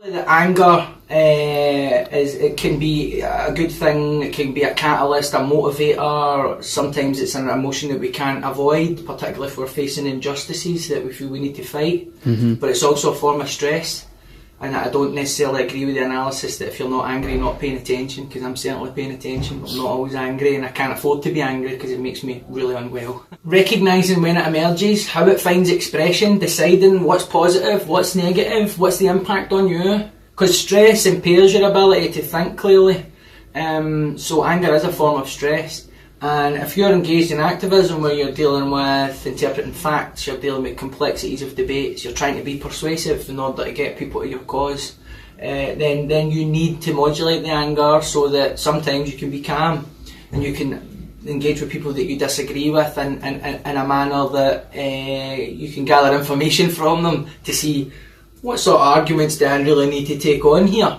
The anger it can be a good thing, it can be a catalyst, a motivator. Sometimes it's an emotion that we can't avoid, particularly if we're facing injustices that we feel we need to fight. But it's also a form of stress, and I don't necessarily agree with the analysis that if you're not angry, you're not paying attention, because I'm certainly paying attention, but I'm not always angry, and I can't afford to be angry because it makes me really unwell. Recognising when it emerges, how it finds expression, deciding what's positive, what's negative, what's the impact on you, because stress impairs your ability to think clearly. So anger is a form of stress, and if you're engaged in activism where you're dealing with interpreting facts, you're dealing with complexities of debates, you're trying to be persuasive in order to get people to your cause, then you need to modulate the anger so that sometimes you can be calm and you can engage with people that you disagree with in a manner that you can gather information from them to see what sort of arguments do I really need to take on here.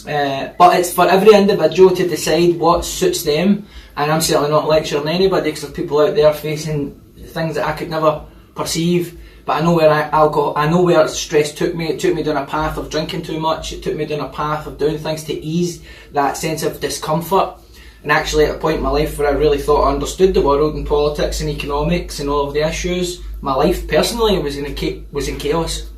But it's for every individual to decide what suits them, and I'm certainly not lecturing anybody because there's people out there facing things that I could never perceive. But I know where I know where stress took me. It took me down a path of drinking too much. It took me down a path of doing things to ease that sense of discomfort. And actually, at a point in my life where I really thought I understood the world and politics and economics and all of the issues, my life personally was in chaos.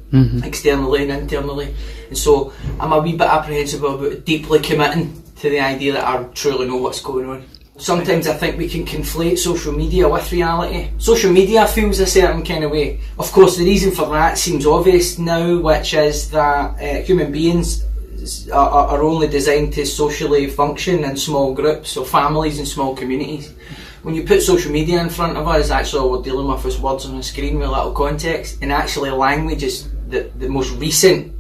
Externally and internally, and so I'm a wee bit apprehensive about deeply committing to the idea that I truly know what's going on. Sometimes I think we can conflate social media with reality. Social media feels a certain kind of way. Of course, the reason for that seems obvious now, which is that human beings are only designed to socially function in small groups, so families and small communities. When you put social media in front of us, actually all we're dealing with is words on a screen with little context, and actually language is the most recent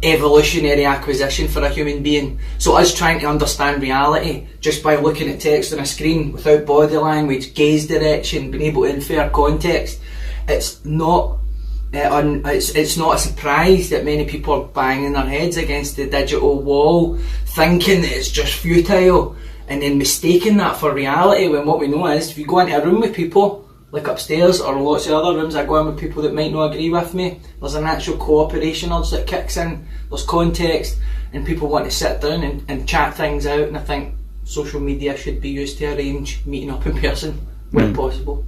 evolutionary acquisition for a human being. So us trying to understand reality just by looking at text on a screen without body language, gaze direction, being able to infer context, it's not it's not a surprise that many people are banging their heads against the digital wall thinking that it's just futile, and then mistaking that for reality, when what we know is if you go into a room with people like upstairs or lots of other rooms I go in with people that might not agree with me, there's an actual cooperation urge that kicks in, there's context, and people want to sit down and chat things out. And I think social media should be used to arrange meeting up in person when possible.